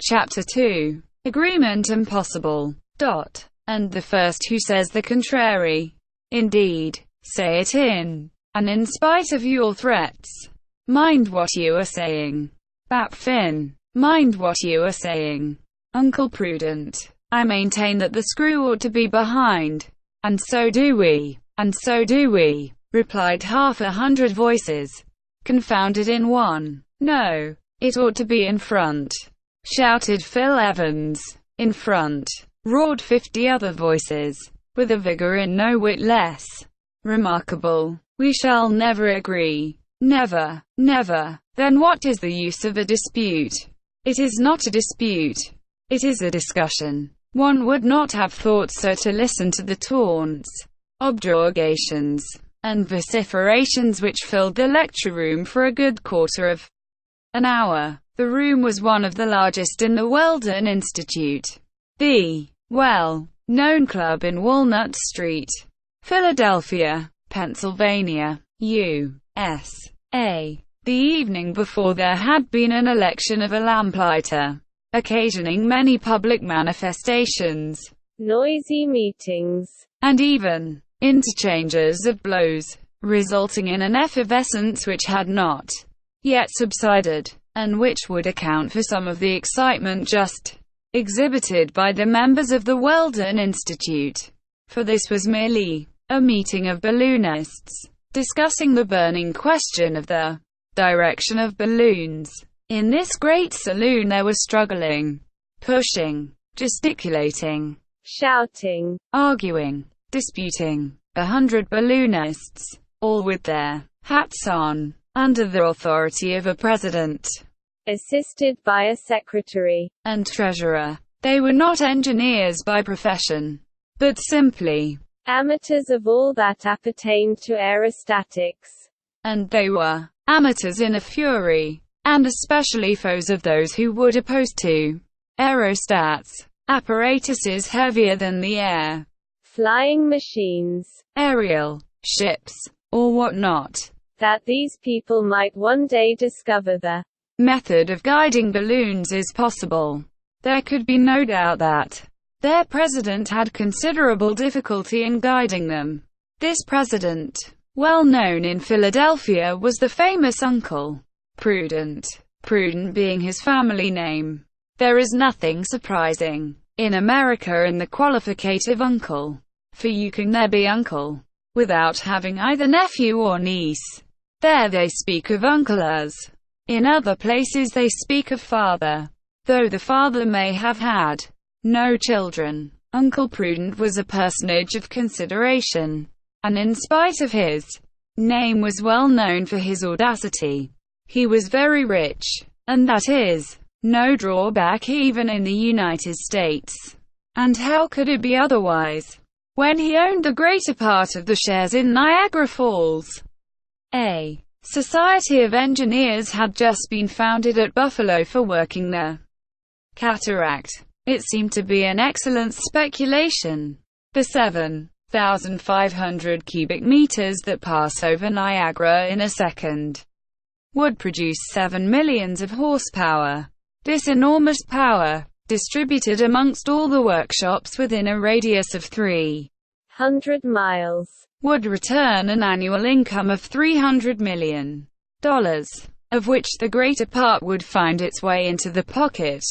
Chapter 2. Agreement impossible. And the first who says the contrary. Indeed, say it and in spite of your threats. Mind what you are saying. Bapfin. Mind what you are saying. Uncle Prudent. I maintain that the screw ought to be behind. And so do we. And so do we, replied 100 voices, confounded in one. No, it ought to be in front, shouted Phil Evans. In front, roared 50 other voices, with a vigor in no whit less remarkable. We shall never agree. Never, never. Then what is the use of a dispute? It is not a dispute. It is a discussion. One would not have thought so to listen to the taunts, objurgations, and vociferations which filled the lecture room for a good quarter of an hour. The room was one of the largest in the Weldon Institute, the well-known club in Walnut Street, Philadelphia, Pennsylvania, USA. The evening before there had been an election of a lamplighter, occasioning many public manifestations, noisy meetings, and even interchanges of blows, resulting in an effervescence which had not yet subsided, and which would account for some of the excitement just exhibited by the members of the Weldon Institute. For this was merely a meeting of balloonists, discussing the burning question of the direction of balloons. In this great saloon there was struggling, pushing, gesticulating, shouting, arguing, disputing, 100 balloonists, all with their hats on, under the authority of a president, assisted by a secretary and treasurer. They were not engineers by profession, but simply amateurs of all that appertained to aerostatics. And they were amateurs in a fury, and especially foes of those who would oppose to aerostats, apparatuses heavier than the air, flying machines, aerial ships, or what not, that these people might one day discover the method of guiding balloons is possible. There could be no doubt that their president had considerable difficulty in guiding them. This president, well known in Philadelphia, was the famous Uncle Prudent, Prudent being his family name. There is nothing surprising in America in the qualificative uncle, for you can never be uncle without having either nephew or niece. There they speak of uncle as. In other places they speak of father, though the father may have had no children. Uncle Prudent was a personage of consideration, and in spite of his name was well known for his audacity. He was very rich, and that is no drawback even in the United States. And how could it be otherwise, when he owned the greater part of the shares in Niagara Falls? A society of engineers had just been founded at Buffalo for working the cataract. It seemed to be an excellent speculation. The 7,500 cubic meters that pass over Niagara in a second would produce 7 millions of horsepower. This enormous power, distributed amongst all the workshops within a radius of 300 miles, would return an annual income of $300 million, of which the greater part would find its way into the pocket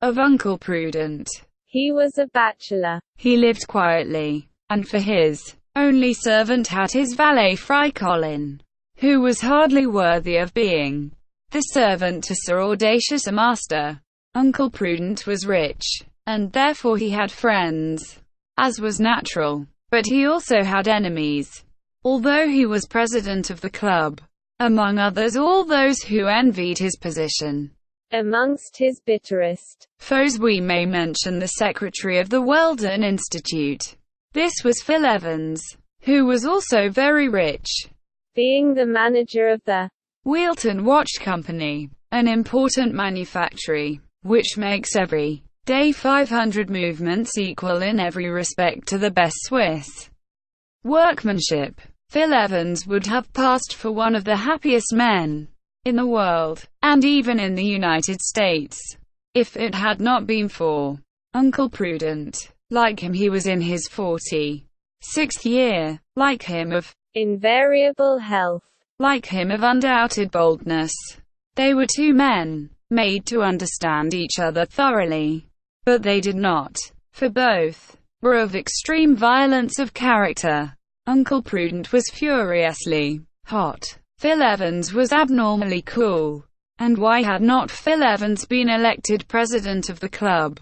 of Uncle Prudent. He was a bachelor. He lived quietly, and for his only servant had his valet Fry Colin, who was hardly worthy of being the servant to so audacious a master. Uncle Prudent was rich, and therefore he had friends, as was natural. But he also had enemies, although he was president of the club. Among others all those who envied his position. Amongst his bitterest foes we may mention the secretary of the Weldon Institute. This was Phil Evans, who was also very rich, being the manager of the Wheelton Watch Company, an important manufactory, which makes every day 500 movements equal in every respect to the best Swiss workmanship. Phil Evans would have passed for one of the happiest men in the world, and even in the United States, If it had not been for Uncle Prudent, like him he was in his 46th year, like him of invariable health, like him of undoubted boldness. They were two men, made to understand each other thoroughly. But they did not, for both were of extreme violence of character. Uncle Prudent was furiously hot. Phil Evans was abnormally cool. And why had not Phil Evans been elected president of the club?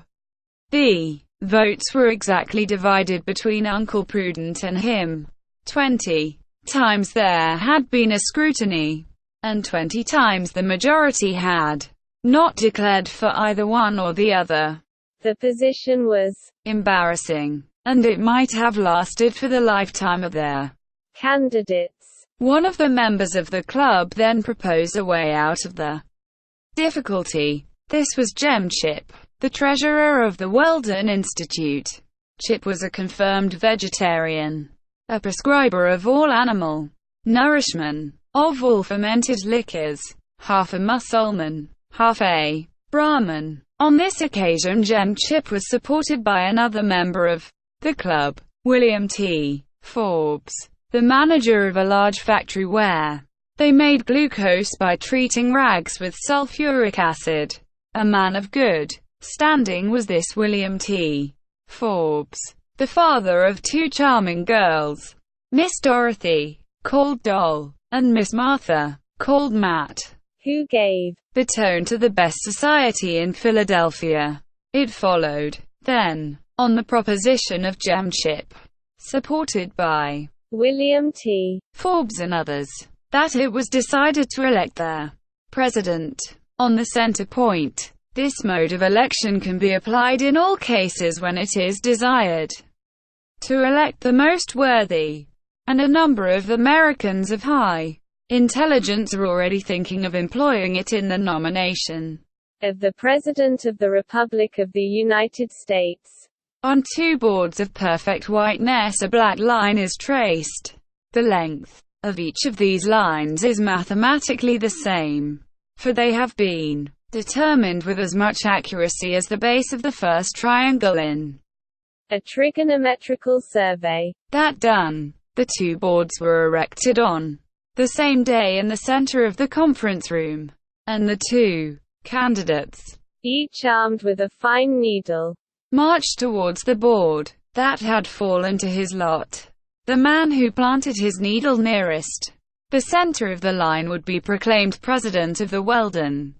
The votes were exactly divided between Uncle Prudent and him. 20 times there had been a scrutiny, and 20 times the majority had not declared for either one or the other. The position was embarrassing, and it might have lasted for the lifetime of their candidates. One of the members of the club then proposed a way out of the difficulty. This was Chip, the treasurer of the Weldon Institute. Chip was a confirmed vegetarian, a prescriber of all animal nourishment, of all fermented liquors, half a Musulman, half a Brahmin. On this occasion Chip was supported by another member of the club, William T. Forbes, the manager of a large factory where they made glucose by treating rags with sulfuric acid. A man of good standing was this William T. Forbes, the father of two charming girls, Miss Dorothy, called Doll, and Miss Martha, called Matt, who gave the tone to the best society in Philadelphia. It followed, then, on the proposition of Chip, supported by William T. Forbes and others, that it was decided to elect their president on the center point. This mode of election can be applied in all cases when it is desired to elect the most worthy, and a number of Americans of high intelligence are already thinking of employing it in the nomination of the President of the Republic of the United States. On two boards of perfect whiteness a black line is traced. The length of each of these lines is mathematically the same, for they have been determined with as much accuracy as the base of the first triangle in a trigonometrical survey. That done, the two boards were erected on the same day in the center of the conference room, and the two candidates, each armed with a fine needle, marched towards the board that had fallen to his lot. The man who planted his needle nearest the center of the line would be proclaimed president of the Weldon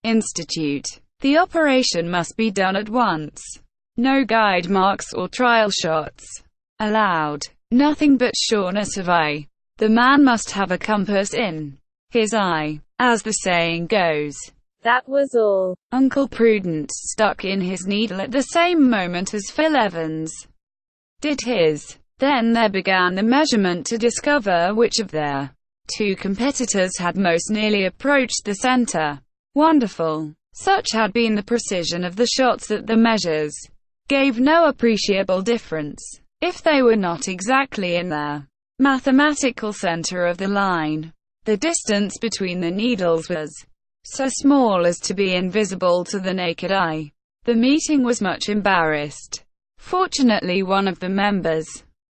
Institute. The operation must be done at once. No guide marks or trial shots allowed. Nothing but sureness of eye. The man must have a compass in his eye, as the saying goes. That was all. Uncle Prudent stuck in his needle at the same moment as Phil Evans did his. Then there began the measurement to discover which of their two competitors had most nearly approached the center. Wonderful. Such had been the precision of the shots that the measures gave no appreciable difference, if they were not exactly in their mathematical center of the line. The distance between the needles was so small as to be invisible to the naked eye. The meeting was much embarrassed. Fortunately one of the members,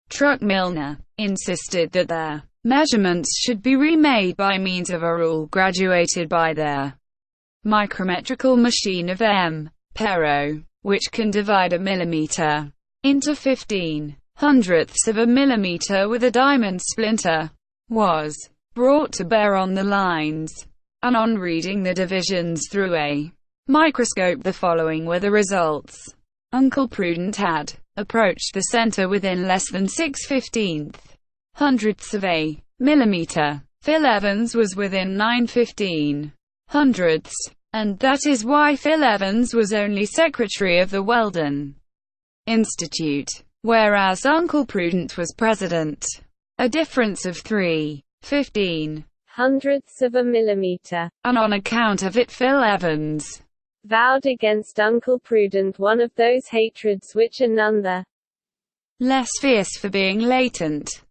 Truck Milner, insisted that their measurements should be remade by means of a rule graduated by their micrometrical machine of M. Pero, which can divide a millimeter into 15/100ths of a millimeter with a diamond splinter, was brought to bear on the lines, and on reading the divisions through a microscope the following were the results. Uncle Prudent had approached the center within less than 6/15ths of a millimeter. Phil Evans was within 9/15ths, and that is why Phil Evans was only secretary of the Weldon Institute, whereas Uncle Prudent was president. A difference of 3/15ths of a millimeter, and on account of it Phil Evans vowed against Uncle Prudent one of those hatreds which are none the less fierce for being latent.